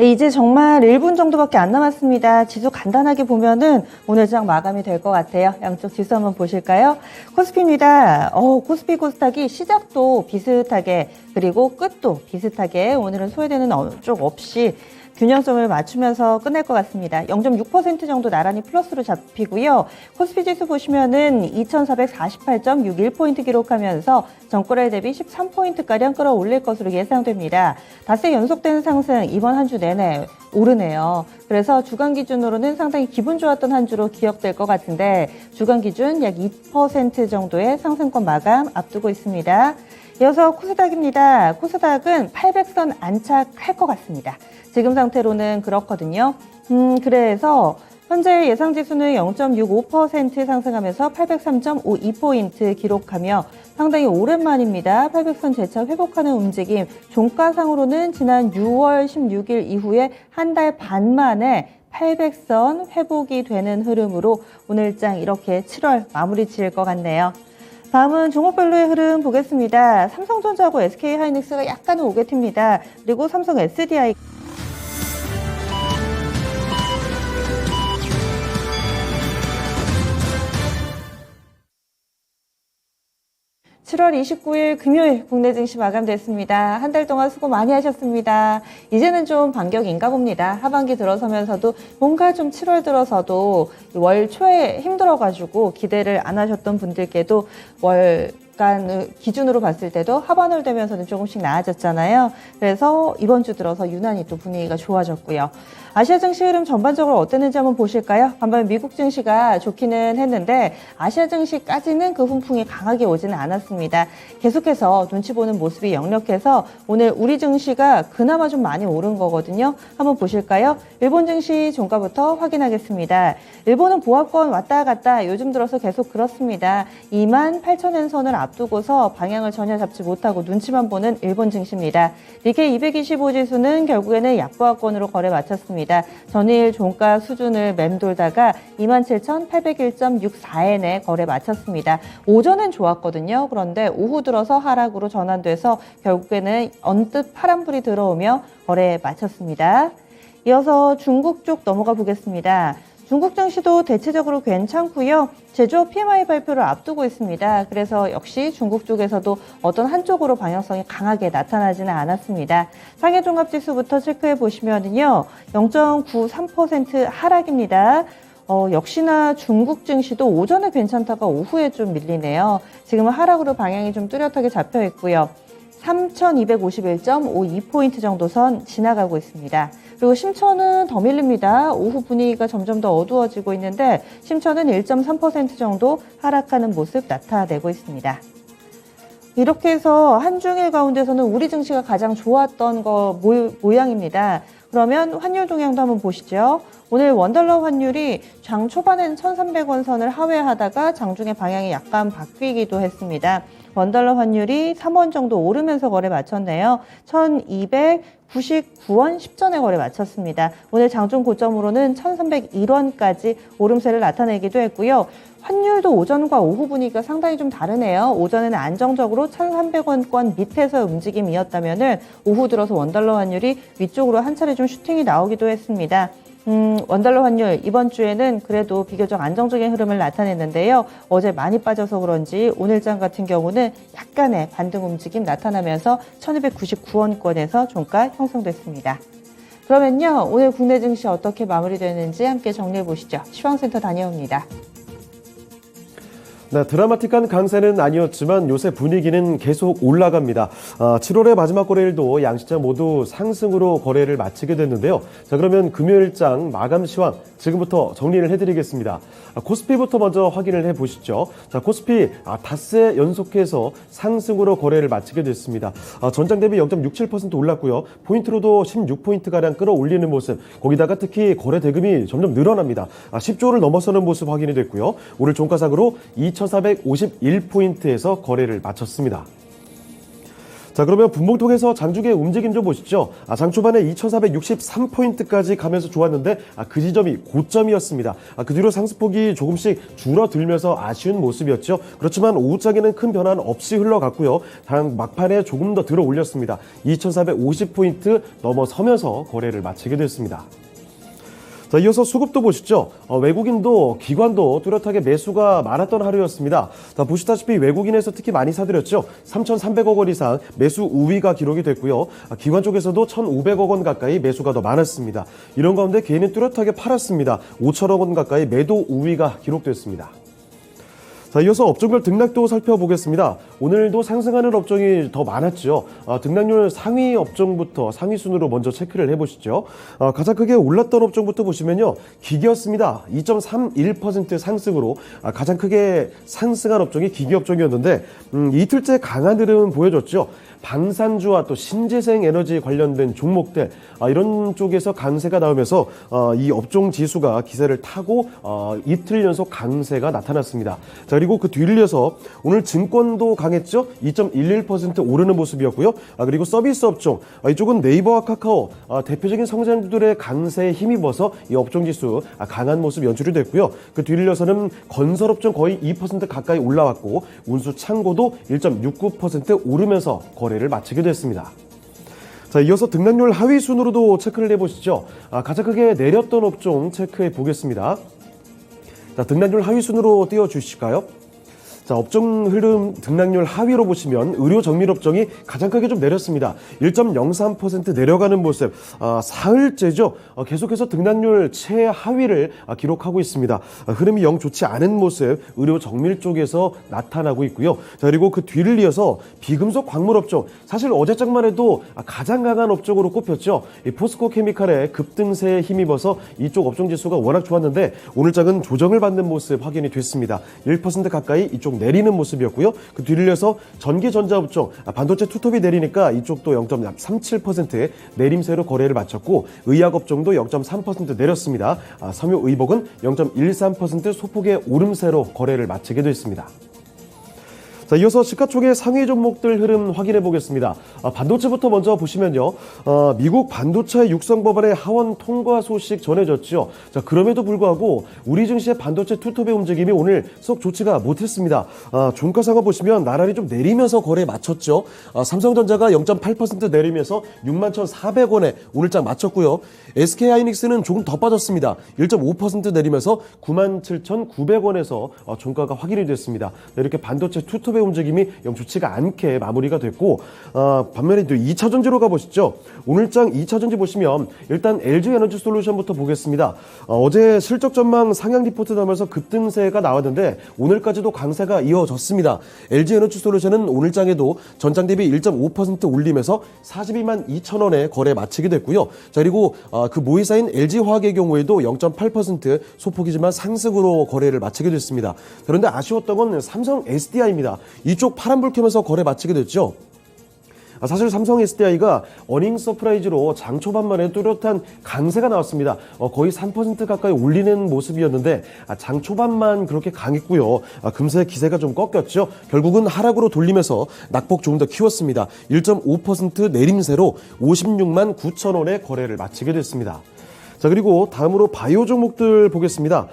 네, 이제 정말 1분 정도밖에 안 남았습니다. 지수 간단하게 보면은 오늘 장 마감이 될 것 같아요. 양쪽 지수 한번 보실까요? 코스피입니다. 코스피 코스닥이 시작도 비슷하게 그리고 끝도 비슷하게 오늘은 소외되는 쪽 없이 균형점을 맞추면서 끝낼 것 같습니다. 0.6% 정도 나란히 플러스로 잡히고요. 코스피 지수 보시면은 2448.61포인트 기록하면서 전거래 대비 13포인트가량 끌어올릴 것으로 예상됩니다. 닷새 연속된 상승 이번 한 주 내내 오르네요. 그래서 주간 기준으로는 상당히 기분 좋았던 한 주로 기억될 것 같은데 주간 기준 약 2% 정도의 상승권 마감 앞두고 있습니다. 이어서 코스닥입니다. 코스닥은 800선 안착할 것 같습니다. 지금 상태로는 그렇거든요. 그래서 현재 예상 지수는 0.65% 상승하면서 803.52포인트 기록하며 상당히 오랜만입니다. 800선 재차 회복하는 움직임. 종가상으로는 지난 6월 16일 이후에 한 달 반 만에 800선 회복이 되는 흐름으로 오늘장 이렇게 7월 마무리 지을 것 같네요. 다음은 종목별로의 흐름 보겠습니다. 삼성전자하고 SK하이닉스가 약간은 오게 튑니다. 그리고 삼성 SDI 7월 29일 금요일 국내 증시 마감됐습니다. 한 달 동안 수고 많이 하셨습니다. 이제는 좀 반격인가 봅니다. 하반기 들어서면서도 뭔가 좀 7월 들어서도 월 초에 힘들어가지고 기대를 안 하셨던 분들께도 월간 기준으로 봤을 때도 하반월 되면서는 조금씩 나아졌잖아요. 그래서 이번 주 들어서 유난히 또 분위기가 좋아졌고요. 아시아 증시 흐름 전반적으로 어땠는지 한번 보실까요? 반면 미국 증시가 좋기는 했는데 아시아 증시까지는 그 훈풍이 강하게 오지는 않았습니다. 계속해서 눈치 보는 모습이 역력해서 오늘 우리 증시가 그나마 좀 많이 오른 거거든요. 한번 보실까요? 일본 증시 종가부터 확인하겠습니다. 일본은 보합권 왔다 갔다 요즘 들어서 계속 그렇습니다. 28,000엔 선을 앞두고서 방향을 전혀 잡지 못하고 눈치만 보는 일본 증시입니다. 니케이 225 지수는 결국에는 약보합권으로 거래 마쳤습니다. 전일 종가 수준을 맴돌다가 27,801.64엔에 거래 마쳤습니다. 오전엔 좋았거든요. 그런데 오후 들어서 하락으로 전환돼서 결국에는 언뜻 파란불이 들어오며 거래에 마쳤습니다. 이어서 중국 쪽 넘어가 보겠습니다. 중국 증시도 대체적으로 괜찮고요. 제조업 PMI 발표를 앞두고 있습니다. 그래서 역시 중국 쪽에서도 어떤 한쪽으로 방향성이 강하게 나타나지는 않았습니다. 상해 종합지수부터 체크해 보시면은요, 0.93% 하락입니다. 역시나 중국 증시도 오전에 괜찮다가 오후에 좀 밀리네요. 지금은 하락으로 방향이 좀 뚜렷하게 잡혀 있고요. 3,251.52포인트 정도 선 지나가고 있습니다. 그리고 심천은 더 밀립니다. 오후 분위기가 점점 더 어두워지고 있는데 심천은 1.3% 정도 하락하는 모습 나타내고 있습니다. 이렇게 해서 한중일 가운데서는 우리 증시가 가장 좋았던 거 모양입니다. 그러면 환율 동향도 한번 보시죠. 오늘 원달러 환율이 장 초반엔 1,300원 선을 하회하다가 장중에 방향이 약간 바뀌기도 했습니다. 원달러 환율이 3원 정도 오르면서 거래 마쳤네요. 1,299원 10전에 거래 마쳤습니다. 오늘 장중 고점으로는 1,301원까지 오름세를 나타내기도 했고요. 환율도 오전과 오후 분위기가 상당히 좀 다르네요. 오전에는 안정적으로 1,300원권 밑에서 움직임이었다면은 오후 들어서 원달러 환율이 위쪽으로 한 차례 좀 슈팅이 나오기도 했습니다. 원달러 환율 이번 주에는 그래도 비교적 안정적인 흐름을 나타냈는데요. 어제 많이 빠져서 그런지 오늘장 같은 경우는 약간의 반등 움직임 나타나면서 1,299원권에서 종가 형성됐습니다. 그러면요, 오늘 국내 증시 어떻게 마무리되는지 함께 정리해 보시죠. 시황센터 다녀옵니다. 네, 드라마틱한 강세는 아니었지만 요새 분위기는 계속 올라갑니다. 7월의 마지막 거래일도 양시장 모두 상승으로 거래를 마치게 됐는데요. 자, 그러면 금요일장 마감 시황 지금부터 정리를 해드리겠습니다. 코스피부터 먼저 확인을 해보시죠. 자, 코스피 닷새 연속해서 상승으로 거래를 마치게 됐습니다. 전장 대비 0.67% 올랐고요. 포인트로도 16포인트가량 끌어올리는 모습, 거기다가 특히 거래 대금이 점점 늘어납니다. 10조를 넘어서는 모습 확인이 됐고요. 오늘 종가상으로 2,451포인트에서 거래를 마쳤습니다. 자, 자, 그러면 분봉통에서 장중의 움직임 좀 보시죠. 장 초반에 2,463포인트까지 가면서 좋았는데 그 지점이 고점이었습니다. 그 뒤로 상승폭이 조금씩 줄어들면서 아쉬운 모습이었죠. 그렇지만 오후장에는 큰 변화는 없이 흘러갔고요. 단 막판에 조금 더 들어 올렸습니다. 2,450포인트 넘어서면서 거래를 마치게 됐습니다. 자, 이어서 수급도 보시죠. 외국인도 기관도 뚜렷하게 매수가 많았던 하루였습니다. 자, 보시다시피 외국인에서 특히 많이 사들였죠. 3,300억 원 이상 매수 우위가 기록이 됐고요. 기관 쪽에서도 1,500억 원 가까이 매수가 더 많았습니다. 이런 가운데 개인은 뚜렷하게 팔았습니다. 5천억 원 가까이 매도 우위가 기록됐습니다. 자, 이어서 업종별 등락도 살펴보겠습니다. 오늘도 상승하는 업종이 더 많았죠. 등락률 상위 업종부터 상위 순으로 먼저 체크를 해보시죠. 가장 크게 올랐던 업종부터 보시면요. 기계였습니다. 2.31% 상승으로 가장 크게 상승한 업종이 기계 업종이었는데 이틀째 강한 흐름 보여줬죠. 방산주와 또 신재생 에너지 관련된 종목들 이런 쪽에서 강세가 나오면서 이 업종 지수가 기세를 타고 이틀 연속 강세가 나타났습니다. 자, 그리고 그 뒤를 이어서 오늘 증권도 강했죠. 2.11% 오르는 모습이었고요. 그리고 서비스 업종 이쪽은 네이버와 카카오 대표적인 성장주들의 강세에 힘입어서 이 업종 지수 강한 모습 연출이 됐고요. 그 뒤를 이어서는 건설 업종 거의 2% 가까이 올라왔고 운수 창고도 1.69% 오르면서 거래를 마치게 됐습니다. 자, 이어서 등락률 하위 순으로도 체크를 해보시죠. 가장 크게 내렸던 업종 체크해 보겠습니다. 자, 등락률 하위 순으로 띄워주실까요? 자, 업종 흐름 등락률 하위로 보시면 의료 정밀 업종이 가장 크게 좀 내렸습니다. 1.03% 내려가는 모습. 사흘째죠. 계속해서 등락률 최하위를 기록하고 있습니다. 흐름이 영 좋지 않은 모습 의료 정밀 쪽에서 나타나고 있고요. 자, 그리고 그 뒤를 이어서 비금속 광물 업종. 사실 어제장만 해도 가장 강한 업종으로 꼽혔죠. 이 포스코 케미칼의 급등세에 힘입어서 이쪽 업종 지수가 워낙 좋았는데 오늘장은 조정을 받는 모습 확인이 됐습니다. 1% 가까이 이쪽 내리는 모습이었고요. 그 뒤를 이어서 전기전자 업종, 반도체 투톱이 내리니까 이쪽도 0.37%의 내림세로 거래를 마쳤고 의약 업종도 0.3% 내렸습니다. 섬유의복은 0.13% 소폭의 오름세로 거래를 마치게 됐습니다. 자, 이어서 시가총액 상위 종목들 흐름 확인해 보겠습니다. 반도체부터 먼저 보시면요. 미국 반도체 육성 법안의 하원 통과 소식 전해졌죠. 자, 그럼에도 불구하고 우리 증시의 반도체 투톱의 움직임이 오늘 썩 좋지가 못했습니다. 종가 상황 보시면 나란히 좀 내리면서 거래에 마쳤죠. 삼성전자가 0.8% 내리면서 61,400원에 오늘장 마쳤고요. SK하이닉스는 조금 더 빠졌습니다. 1.5% 내리면서 97,900원에서 종가가 확인이 됐습니다. 이렇게 반도체 투톱의 움직임이 영 좋지가 않게 마무리가 됐고 반면에 또 2차전지로 가보시죠. 오늘장 2차전지 보시면 일단 LG에너지솔루션부터 보겠습니다. 어제 실적 전망 상향 리포트 나오면서 급등세가 나왔는데 오늘까지도 강세가 이어졌습니다. LG에너지솔루션은 오늘장에도 전장 대비 1.5% 올리면서 42만 2천원에 거래 마치게 됐고요. 자, 그리고 그 모의사인 LG화학의 경우에도 0.8% 소폭이지만 상승으로 거래를 마치게 됐습니다. 그런데 아쉬웠던 건 삼성 SDI입니다. 이쪽 파란불 켜면서 거래 마치게 됐죠. 사실 삼성 SDI가 어닝 서프라이즈로 장 초반만에 뚜렷한 강세가 나왔습니다. 거의 3% 가까이 올리는 모습이었는데 장 초반만 그렇게 강했고요. 금세 기세가 좀 꺾였죠. 결국은 하락으로 돌리면서 낙폭 조금 더 키웠습니다. 1.5% 내림세로 56만 9천원에 거래를 마치게 됐습니다. 자, 그리고 다음으로 바이오 종목들 보겠습니다.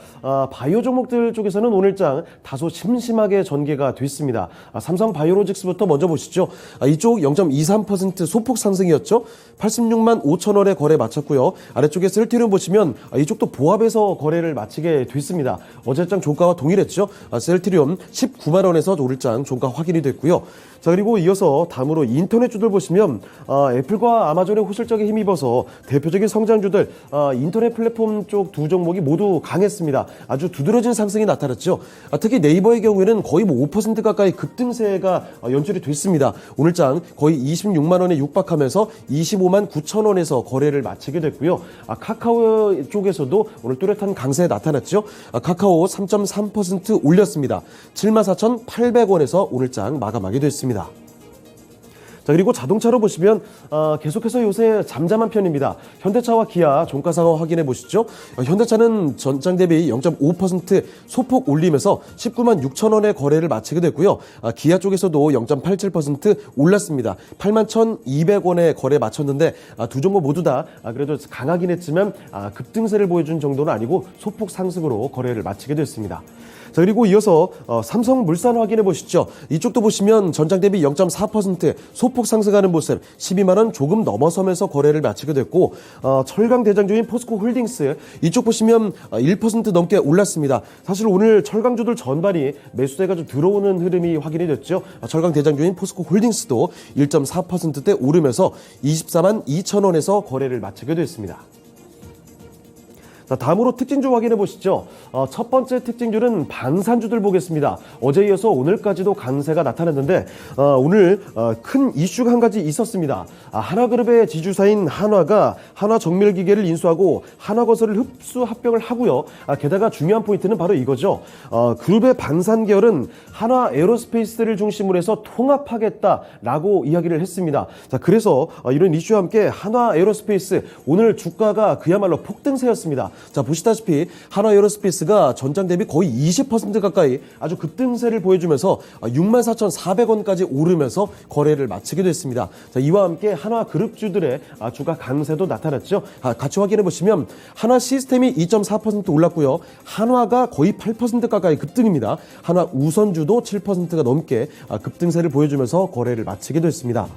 바이오 종목들 쪽에서는 오늘장 다소 심심하게 전개가 됐습니다. 삼성 바이오로직스부터 먼저 보시죠. 이쪽 0.23% 소폭 상승이었죠. 86만 5천원에 거래 마쳤고요. 아래쪽에 셀트리온 보시면 이쪽도 보합해서 거래를 마치게 됐습니다. 어제장 종가와 동일했죠. 셀트리온 19만원에서 오늘장 종가 확인이 됐고요. 자, 그리고 이어서 다음으로 인터넷주들 보시면 애플과 아마존의 호실적에 힘입어서 대표적인 성장주들 인터넷 플랫폼 쪽 두 종목이 모두 강했습니다. 아주 두드러진 상승이 나타났죠. 특히 네이버의 경우에는 거의 5% 가까이 급등세가 연출이 됐습니다. 오늘장 거의 26만원에 육박하면서 25만 9천원에서 거래를 마치게 됐고요. 카카오 쪽에서도 오늘 뚜렷한 강세 나타났죠. 카카오 3.3% 올렸습니다. 74,800원에서 오늘장 마감하게 됐습니다. 자, 그리고 자동차로 보시면 계속해서 요새 잠잠한 편입니다. 현대차와 기아 종가 상황 확인해 보시죠. 현대차는 전장 대비 0.5% 소폭 올리면서 19만 6천 원의 거래를 마치게 됐고요. 기아 쪽에서도 0.87% 올랐습니다. 8만 1,200원에 거래 마쳤는데 두 종목 모두 다 그래도 강하긴 했지만 급등세를 보여준 정도는 아니고 소폭 상승으로 거래를 마치게 됐습니다. 자, 그리고 이어서 삼성물산 확인해 보시죠. 이쪽도 보시면 전장 대비 0.4% 소폭 상승하는 모습, 12만 원 조금 넘어서면서 거래를 마치게 됐고, 철강 대장주인 포스코 홀딩스 이쪽 보시면 1% 넘게 올랐습니다. 사실 오늘 철강주들 전반이 매수세가 좀 들어오는 흐름이 확인이 됐죠. 철강 대장주인 포스코 홀딩스도 1.4%대 오르면서 24만 2천 원에서 거래를 마치게 됐습니다. 자, 다음으로 특징주 확인해 보시죠. 첫 번째 특징주는 방산주들 보겠습니다. 어제 이어서 오늘까지도 강세가 나타났는데 오늘 큰 이슈가 한 가지 있었습니다. 하나그룹의 지주사인 한화가 한화정밀기계를 인수하고 한화건설을 흡수 합병을 하고요. 게다가 중요한 포인트는 바로 이거죠. 그룹의 방산 계열은 한화에어로스페이스를 중심으로 해서 통합하겠다라고 이야기를 했습니다. 자, 그래서 이런 이슈와 함께 한화에어로스페이스 오늘 주가가 그야말로 폭등세였습니다. 자, 보시다시피 한화에어로스페이스가 전장 대비 거의 20% 가까이 아주 급등세를 보여주면서 64,400원까지 오르면서 거래를 마치게 됐습니다. 자, 이와 함께 한화그룹주들의 주가 강세도 나타났죠. 같이 확인해 보시면 한화시스템이 2.4% 올랐고요. 한화가 거의 8% 가까이 급등입니다. 한화우선주도 7%가 넘게 급등세를 보여주면서 거래를 마치게 됐습니다.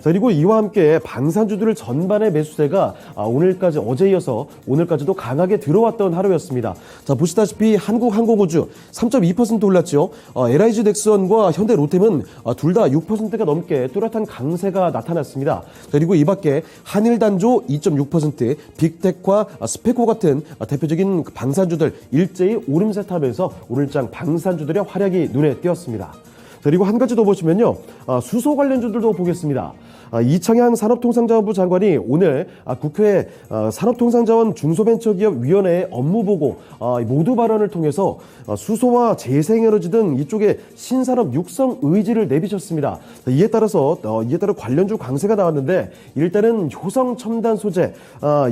자, 그리고 이와 함께 방산주들 전반의 매수세가 오늘까지 어제 이어서 오늘까지도 강하게 들어왔던 하루였습니다. 자, 보시다시피 한국항공우주 3.2% 올랐죠. LIG 넥스원과 현대 로템은 둘 다 6%가 넘게 뚜렷한 강세가 나타났습니다. 자, 그리고 이 밖에 한일단조 2.6%, 빅텍과 스페코 같은 대표적인 방산주들 일제히 오름세 타면서 오늘장 방산주들의 활약이 눈에 띄었습니다. 그리고 한 가지 더 보시면요. 수소 관련주들도 보겠습니다. 이창양 산업통상자원부 장관이 오늘 국회 산업통상자원 중소벤처기업위원회 업무보고 모두 발언을 통해서 수소와 재생에너지 등 이쪽에 신산업 육성 의지를 내비쳤습니다. 이에 따라 관련주 강세가 나왔는데 일단은 효성첨단 소재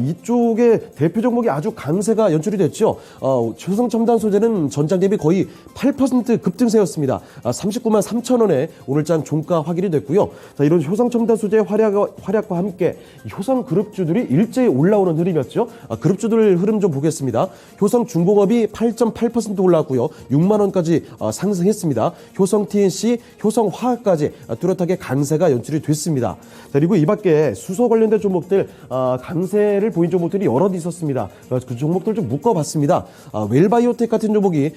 이쪽에 대표 종목이 아주 강세가 연출이 됐죠. 효성첨단 소재는 전장 대비 거의 8% 급등세였습니다. 39만 3천 원에 오늘장 종가 확인이 됐고요. 자, 이런 효성첨단 소재 활약과 함께 효성그룹주들이 일제히 올라오는 흐름이었죠. 그룹주들 흐름 좀 보겠습니다. 효성중공업이 8.8% 올라왔고요. 6만 원까지 상승했습니다. 효성TNC, 효성화학까지 뚜렷하게 강세가 연출이 됐습니다. 자, 그리고 이 밖에 수소 관련된 종목들 강세를 보인 종목들이 여럿 있었습니다. 그 종목들 좀 묶어봤습니다. 웰바이오텍 같은 종목이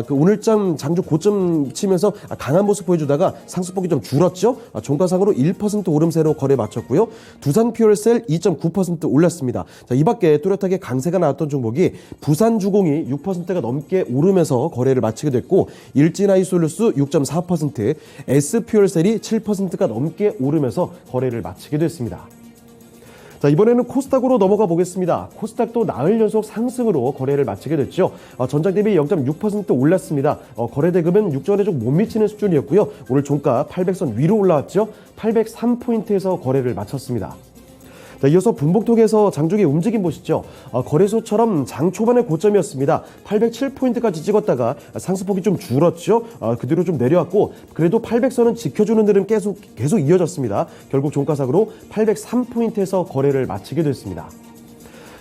그 오늘장 장주 고점 치면서 강한 모습 보여주다가 상승폭이 좀 줄었죠. 종가상으로 1% 오름세로 거래 마쳤고요. 두산퓨얼셀 2.9% 올랐습니다. 자, 이 밖에 뚜렷하게 강세가 나왔던 종목이 부산주공이 6%가 넘게 오르면서 거래를 마치게 됐고 일진아이솔루스 6.4%, S퓨얼셀이 7%가 넘게 오르면서 거래를 마치게 됐습니다. 자, 이번에는 코스닥으로 넘어가 보겠습니다. 코스닥도 나흘 연속 상승으로 거래를 마치게 됐죠. 전장 대비 0.6% 올랐습니다. 거래 대금은 6전에 좀 못 미치는 수준이었고요. 오늘 종가 800선 위로 올라왔죠. 803포인트에서 거래를 마쳤습니다. 자, 이어서 분봉통에서 장중의 움직임 보시죠. 거래소처럼 장 초반의 고점이었습니다. 807포인트까지 찍었다가 상승폭이 좀 줄었죠. 그 뒤로 좀 내려왔고 그래도 800선은 지켜주는 흐름 계속 이어졌습니다. 결국 종가상으로 803포인트에서 거래를 마치게 됐습니다.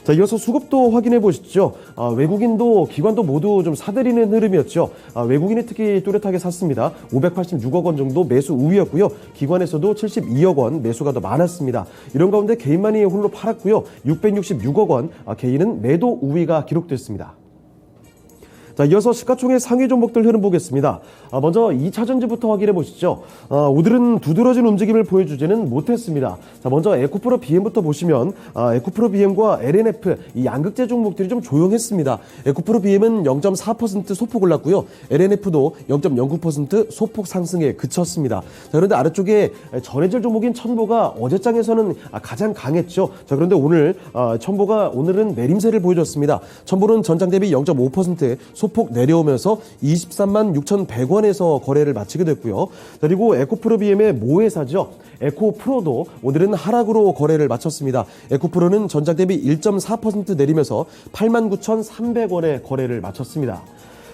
자, 이어서 수급도 확인해 보시죠. 외국인도 기관도 모두 좀 사들이는 흐름이었죠. 외국인이 특히 뚜렷하게 샀습니다. 586억 원 정도 매수 우위였고요. 기관에서도 72억 원 매수가 더 많았습니다. 이런 가운데 개인만이 홀로 팔았고요. 666억 원 개인은 매도 우위가 기록됐습니다. 자, 이어서 시가총액 상위 종목들 흐름 보겠습니다. 먼저 2차전지부터 확인해 보시죠. 오늘은 두드러진 움직임을 보여주지는 못했습니다. 자, 먼저 에코프로 BM부터 보시면 에코프로 BM과 LNF 이 양극재 종목들이 좀 조용했습니다. 에코프로 BM은 0.4% 소폭 올랐고요. LNF도 0.09% 소폭 상승에 그쳤습니다. 자, 그런데 아래쪽에 전해질 종목인 첨보가 어제장에서는 가장 강했죠. 자, 그런데 오늘 첨보가 오늘은 내림세를 보여줬습니다. 첨보는 전장 대비 0.5% 소폭 내려오면서 23만 6,100원에서 거래를 마치게 됐고요. 그리고 에코프로 BM의 모회사죠. 에코프로도 오늘은 하락으로 거래를 마쳤습니다. 에코프로는 전작 대비 1.4% 내리면서 89,300원에 거래를 마쳤습니다.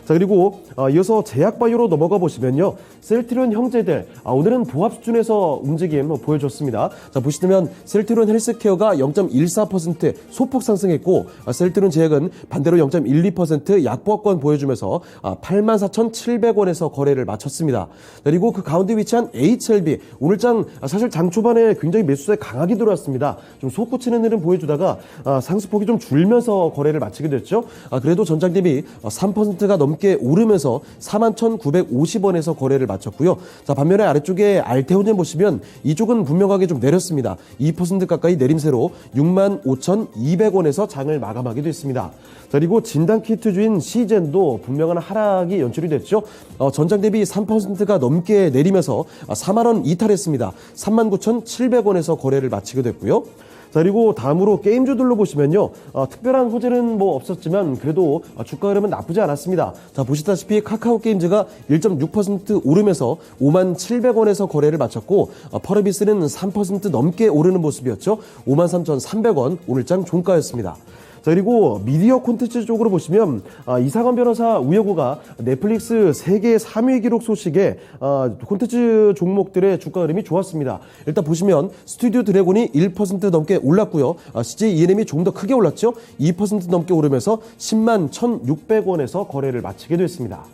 자, 그리고 이어서 제약바이오로 넘어가 보시면요. 셀트리온 형제들 오늘은 보합 수준에서 움직임 보여줬습니다. 자, 보시면 셀트리온 헬스케어가 0.14% 소폭 상승했고 셀트리온 제약은 반대로 0.12% 약보합권 보여주면서 84,700원에서 거래를 마쳤습니다. 그리고 그 가운데 위치한 HLB 오늘장 사실 장 초반에 굉장히 매수세 강하게 들어왔습니다. 좀 솟구치는 흐름 보여주다가 상승폭이 좀 줄면서 거래를 마치게 됐죠. 그래도 전장 대비 3%가 넘게 오르면서 41,950원에서 거래를 마쳤고요. 자, 반면에 아래쪽에 알테오젠 보시면 이쪽은 분명하게 좀 내렸습니다. 2% 가까이 내림세로 65,200원에서 장을 마감하게 됐습니다. 자, 그리고 진단키트주인 시젠도 분명한 하락이 연출이 됐죠. 전장 대비 3%가 넘게 내리면서 4만 원 이탈했습니다. 39,700원에서 거래를 마치게 됐고요. 자, 그리고 다음으로 게임주들로 보시면요. 특별한 호재는 뭐 없었지만 그래도 주가 흐름은 나쁘지 않았습니다. 자, 보시다시피 카카오 게임즈가 1.6% 오르면서 57,700원에서 거래를 마쳤고 퍼레비스는 3% 넘게 오르는 모습이었죠. 53,300원 오늘장 종가였습니다. 자, 그리고 미디어 콘텐츠 쪽으로 보시면 이상원 변호사 우여구가 넷플릭스 세계 3위 기록 소식에 콘텐츠 종목들의 주가 흐름이 좋았습니다. 일단 보시면 스튜디오 드래곤이 1% 넘게 올랐고요. CJ ENM이 조금 더 크게 올랐죠. 2% 넘게 오르면서 10만 1,600원에서 거래를 마치게 됐습니다.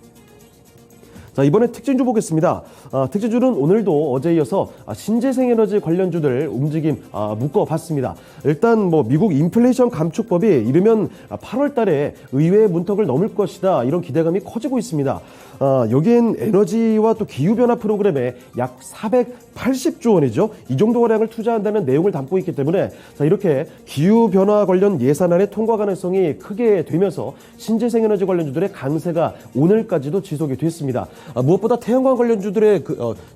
자, 이번에 특징주 보겠습니다. 특징주는 오늘도 어제 이어서 신재생에너지 관련주들 움직임 묶어봤습니다. 일단 뭐 미국 인플레이션 감축법이 이르면 8월 달에 의회의 문턱을 넘을 것이다. 이런 기대감이 커지고 있습니다. 여기엔 에너지와 또 기후변화 프로그램에 약 480조 원이죠. 이 정도 거량을 투자한다는 내용을 담고 있기 때문에 자, 이렇게 기후변화 관련 예산안의 통과 가능성이 크게 되면서 신재생에너지 관련주들의 강세가 오늘까지도 지속이 됐습니다. 무엇보다 태양광 관련주들의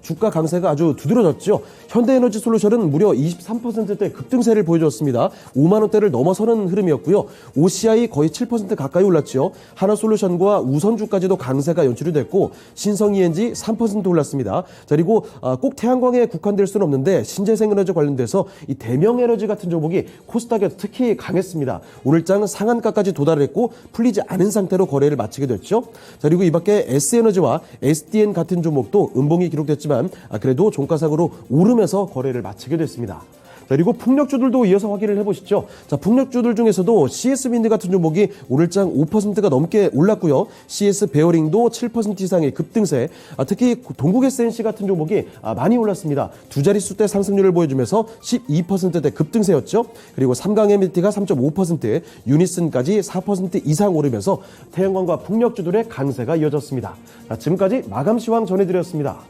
주가 강세가 아주 두드러졌죠. 현대에너지솔루션은 무려 23%대 급등세를 보여줬습니다. 5만 원대를 넘어서는 흐름이었고요. OCI 거의 7% 가까이 올랐죠. 하나솔루션과 우선주까지도 강세가 연출이 됐고 신성ENG 3% 올랐습니다. 자, 그리고 꼭 태양광에 국한될 수는 없는데 신재생에너지 관련돼서 이 대명에너지 같은 종목이 코스닥에 특히 강했습니다. 오늘장 상한가까지 도달했고 풀리지 않은 상태로 거래를 마치게 됐죠. 자, 그리고 이 밖에 S에너지와 SDN 같은 종목도 음봉이 기록됐지만 그래도 종가상으로 오르면서 거래를 마치게 됐습니다. 자, 그리고 풍력주들도 이어서 확인을 해보시죠. 자, 풍력주들 중에서도 CS윈드 같은 종목이 오늘장 5%가 넘게 올랐고요. CS 베어링도 7% 이상의 급등세. 특히 동국 SNC 같은 종목이 많이 올랐습니다. 두 자릿수대 상승률을 보여주면서 12%대 급등세였죠. 그리고 삼강 MLT가 3.5%, 유니슨까지 4% 이상 오르면서 태양광과 풍력주들의 강세가 이어졌습니다. 자, 지금까지 마감시황 전해드렸습니다.